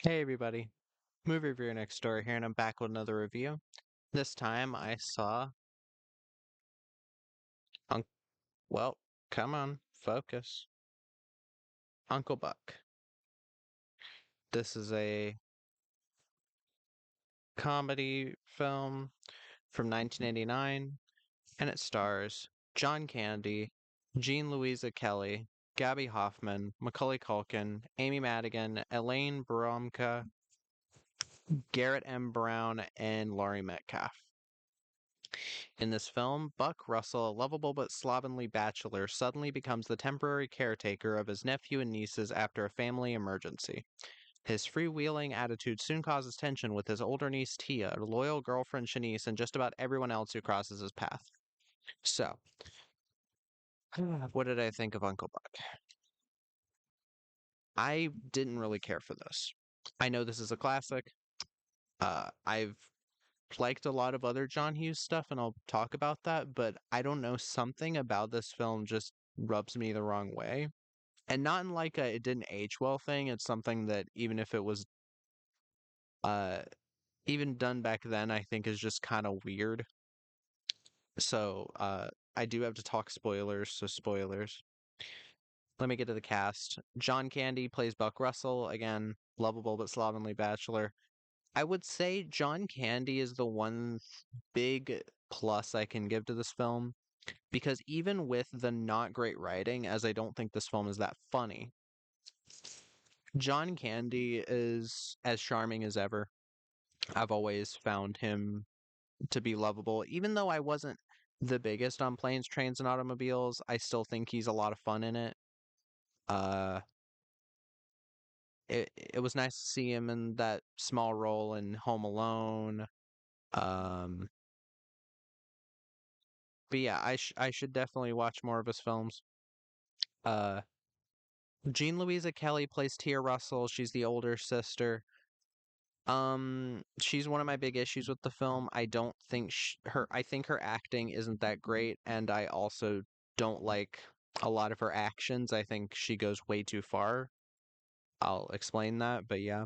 Hey everybody, movie reviewer next door here, and I'm back with another review. This time I saw Unc. Well, come on, focus. Uncle Buck. This is a comedy film from 1989, and it stars John Candy, Jean Louisa Kelly, Gabby Hoffman, Macaulay Culkin, Amy Madigan, Elaine Baromka, Garrett M. Brown, and Laurie Metcalf. In this film, Buck Russell, a lovable but slovenly bachelor, suddenly becomes the temporary caretaker of his nephew and nieces after a family emergency. His freewheeling attitude soon causes tension with his older niece Tia, loyal girlfriend Shanice, and just about everyone else who crosses his path. So, what did I think of Uncle Buck? I didn't really care for this. I know this is a classic. I've liked a lot of other John Hughes stuff, and I'll talk about that, but I don't know, something about this film just rubs me the wrong way. And not in like a it didn't age well thing, it's something that even if it was uh even done back then, I think is just kind of weird. So, I do have to talk spoilers, so spoilers. Let me get to the cast. John Candy plays Buck Russell, again, lovable but slovenly bachelor. I would say John Candy is the one big plus I can give to this film because even with the not great writing, as I don't think this film is that funny, John Candy is as charming as ever. I've always found him to be lovable. Even though I wasn't the biggest on Planes, Trains, and Automobiles, I still think he's a lot of fun in it. Uh, it was nice to see him in that small role in Home Alone. Um, but yeah, I should definitely watch more of his films. Uh, Jean Louisa Kelly plays Tia Russell. She's the older sister. She's one of my big issues with the film. I don't think I think her acting isn't that great, and I also don't like a lot of her actions. I think she goes way too far. I'll explain that, but yeah.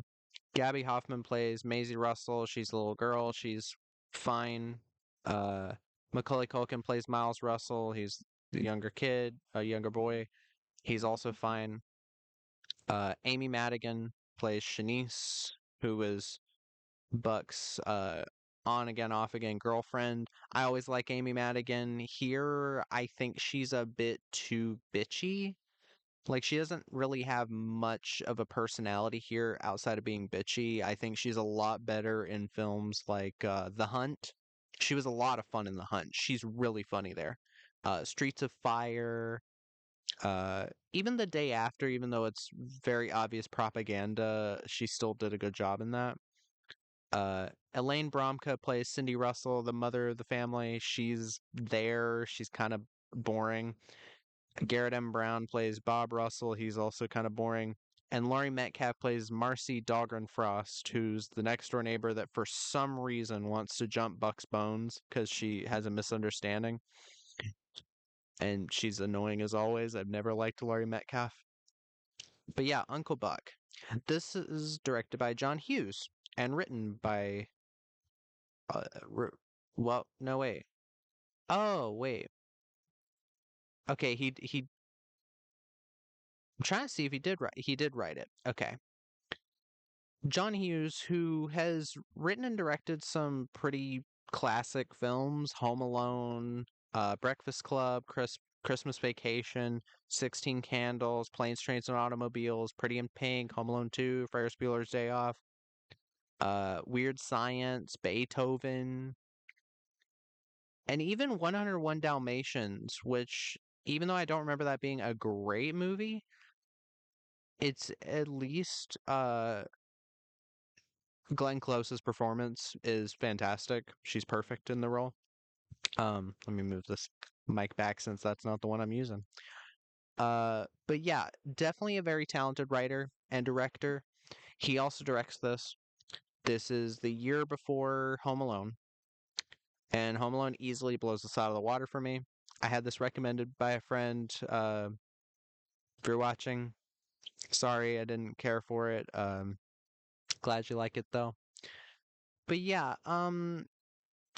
Gabby Hoffman plays Maisie Russell. She's the little girl. She's fine. Uh, Macaulay Culkin plays Miles Russell. He's the younger kid, a younger boy. He's also fine. Amy Madigan plays Shanice, who is Buck's on again, off again girlfriend. I always like Amy Madigan. Here, I think she's a bit too bitchy. Like, she doesn't really have much of a personality here outside of being bitchy. I think she's a lot better in films like The Hunt. She was a lot of fun in The Hunt. She's really funny there. Streets of Fire. Even The Day After, even though it's very obvious propaganda, she still did a good job in that. Elaine Bromka plays Cindy Russell, the mother of the family. She's there. She's kind of boring. Garrett M. Brown plays Bob Russell. He's also kind of boring. And Laurie Metcalf plays Marcy Dahlgren Frost, who's the next door neighbor that for some reason wants to jump Buck's bones because she has a misunderstanding. And she's annoying as always. I've never liked Laurie Metcalf. But yeah, Uncle Buck. This is directed by John Hughes and written by uh, well, no, wait. Oh, wait. Okay, I'm trying to see if he did write it. Okay. John Hughes, who has written and directed some pretty classic films, Home Alone, Breakfast Club, Christmas Vacation, 16 Candles, Planes, Trains, and Automobiles, Pretty in Pink, Home Alone 2, Ferris Bueller's Day Off, Weird Science, Beethoven, and even 101 Dalmatians, which, even though I don't remember that being a great movie, it's at least Glenn Close's performance is fantastic. She's perfect in the role. Let me move this mic back since that's not the one I'm using. But yeah, definitely a very talented writer and director. He also directs this. This is the year before Home Alone, and Home Alone easily blows this out of the water for me. I had this recommended by a friend. If you're watching, sorry I didn't care for it. Glad you like it though. But yeah,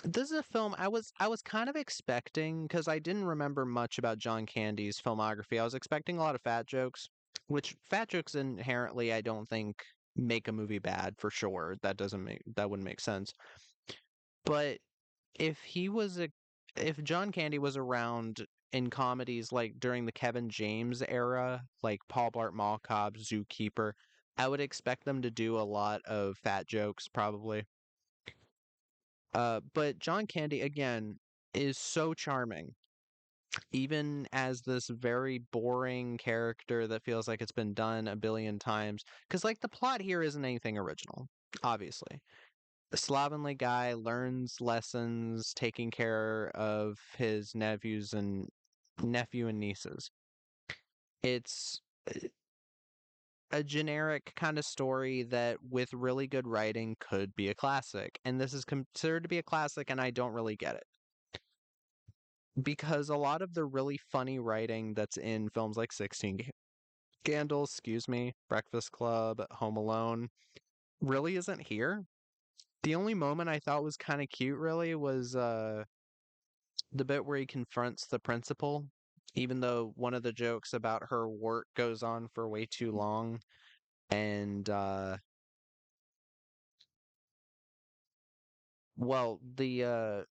this is a film I was kind of expecting because I didn't remember much about John Candy's filmography. I was expecting a lot of fat jokes, which fat jokes inherently I don't think make a movie bad for sure. That wouldn't make sense. But if he was a if John Candy was around in comedies like during the Kevin James era, like Paul Blart Mall Cop, Zookeeper, I would expect them to do a lot of fat jokes probably. But John Candy again is so charming, even as this very boring character that feels like it's been done a billion times. Because like the plot here isn't anything original, obviously. A slovenly guy learns lessons taking care of his nephew and nieces. It's a generic kind of story that with really good writing could be a classic. And this is considered to be a classic and I don't really get it. Because a lot of the really funny writing that's in films like 16 Candles, excuse me, Breakfast Club, Home Alone really isn't here. The only moment I thought was kind of cute really was the bit where he confronts the principal, even though one of the jokes about her work goes on for way too long. And, well, the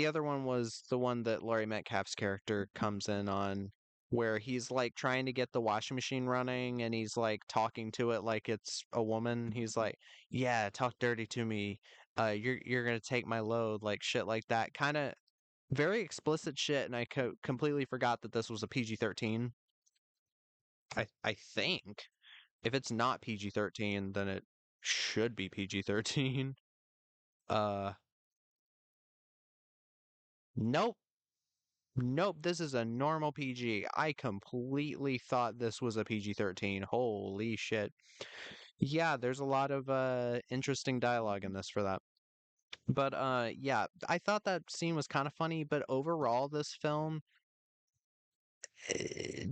other one was the one that Laurie Metcalf's character comes in on, where he's like trying to get the washing machine running and he's like talking to it like it's a woman. He's like, "Yeah, talk dirty to me. You're gonna take my load," like shit like that. Kind of very explicit shit, and I completely forgot that this was a PG-13. I think if it's not PG-13, then it should be PG-13. Uh, nope. Nope, this is a normal PG. I completely thought this was a PG-13. Holy shit. Yeah, there's a lot of interesting dialogue in this for that. But yeah, I thought that scene was kind of funny, but overall this film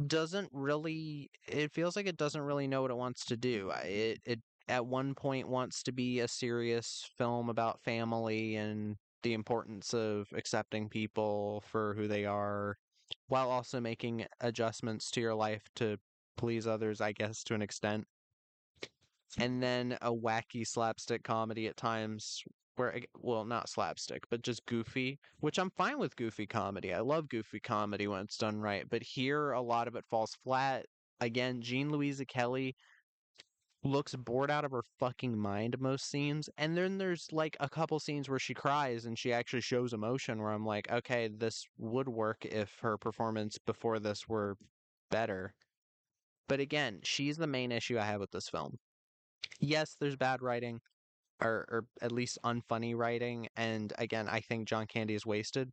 doesn't really it feels like it doesn't really know what it wants to do. It at one point wants to be a serious film about family and the importance of accepting people for who they are while also making adjustments to your life to please others, I guess, to an extent. And then a wacky slapstick comedy at times where, well, not slapstick, but just goofy, which I'm fine with goofy comedy. I love goofy comedy when it's done right, but here a lot of it falls flat. Again, Jean Louisa Kelly looks bored out of her fucking mind most scenes. And then there's like a couple scenes where she cries and she actually shows emotion where I'm like, okay, this would work if her performance before this were better. But again, she's the main issue I have with this film. Yes, there's bad writing, or at least unfunny writing, and again, I think John Candy is wasted.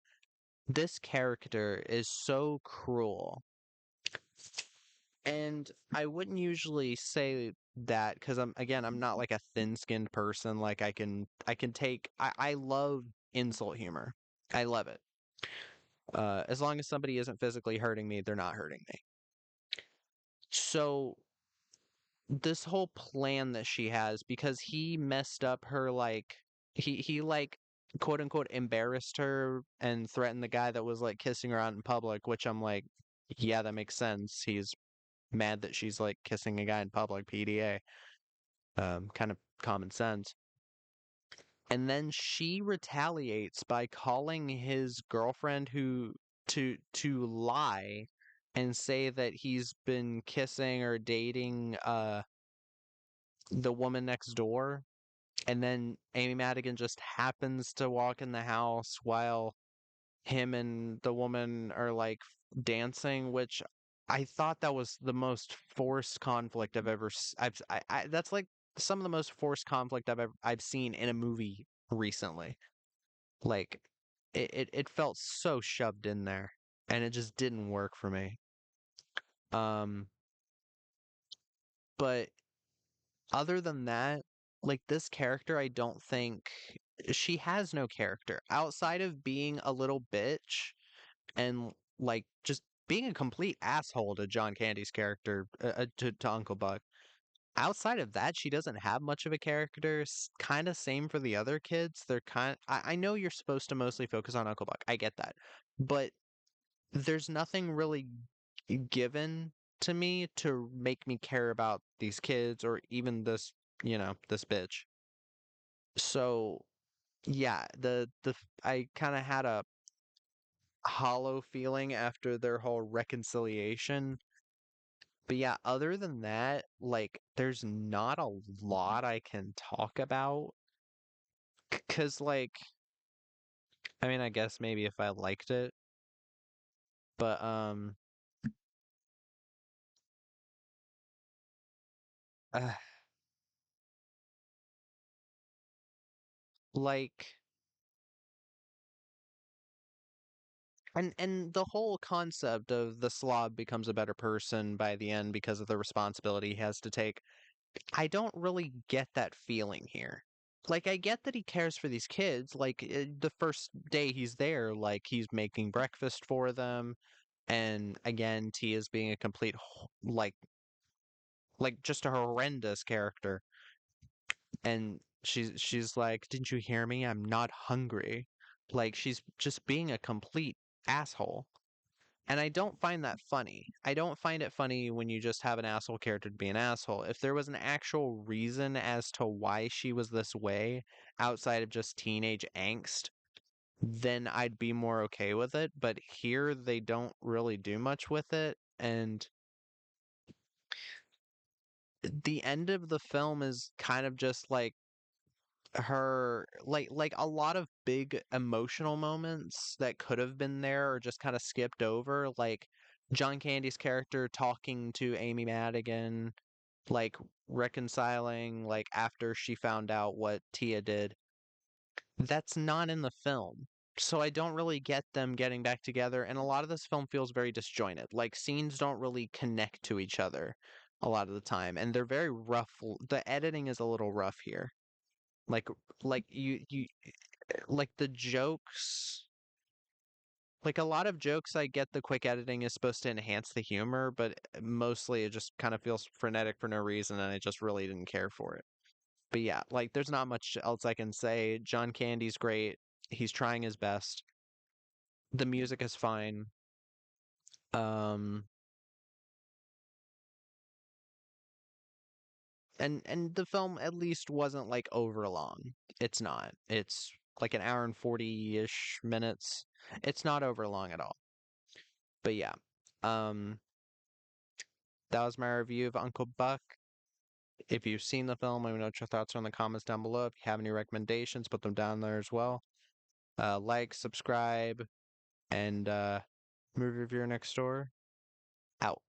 This character is so cruel. And I wouldn't usually say that because I'm not like a thin-skinned person. Like I can take I love insult humor. I love it. As long as somebody isn't physically hurting me, they're not hurting me. So this whole plan that she has because he messed up her like he like quote unquote embarrassed her and threatened the guy that was like kissing her out in public, which I'm like, yeah, that makes sense. He's mad that she's like kissing a guy in public, PDA. Kind of common sense. And then she retaliates by calling his girlfriend who to lie and say that he's been kissing or dating the woman next door. And then Amy Madigan just happens to walk in the house while him and the woman are like dancing, which I thought that was the most forced conflict I've ever. That's like some of the most forced conflict I've seen in a movie recently. Like it felt so shoved in there, and it just didn't work for me. Um, but other than that, like this character, I don't think she has no character outside of being a little bitch and like just being a complete asshole to John Candy's character, to Uncle Buck. outside of that, she doesn't have much of a character. Kind of same for the other kids. They're I know you're supposed to mostly focus on Uncle Buck. I get that. But there's nothing really given to me to make me care about these kids or even this, this bitch. So, yeah, I kind of had a hollow feeling after their whole reconciliation. But yeah, other than that, like, there's not a lot I can talk about. Cause like, I mean, I guess maybe if I liked it, but uh, like, and the whole concept of the slob becomes a better person by the end because of the responsibility he has to take. I don't really get that feeling here. Like, I get that he cares for these kids. Like, the first day he's there, like, he's making breakfast for them. And again, T is being a complete, like just a horrendous character. And she's like, "Didn't you hear me? I'm not hungry." Like, she's just being a complete asshole. And I don't find that funny. I don't find it funny when you just have an asshole character to be an asshole. If there was an actual reason as to why she was this way outside of just teenage angst, then I'd be more okay with it. But here they don't really do much with it. And the end of the film is kind of just like her like a lot of big emotional moments that could have been there or just kind of skipped over, like John Candy's character talking to Amy Madigan, like reconciling like after she found out what Tia did. That's not in the film. So I don't really get them getting back together, and a lot of this film feels very disjointed. Like, scenes don't really connect to each other a lot of the time, and they're very rough. The editing is a little rough here. Like like you like the jokes, like a lot of jokes, I get the quick editing is supposed to enhance the humor, but mostly it just kind of feels frenetic for no reason, and I just really didn't care for it. But yeah, like there's not much else I can say. John Candy's great. He's trying his best. The music is fine. Um and the film at least wasn't like over long. It's not. It's like an hour and 40-ish minutes. It's not over long at all. But yeah. Um that was my review of Uncle Buck. If you've seen the film, let me know what your thoughts are in the comments down below. If you have any recommendations, put them down there as well. Like, subscribe, and movie reviewer next door out.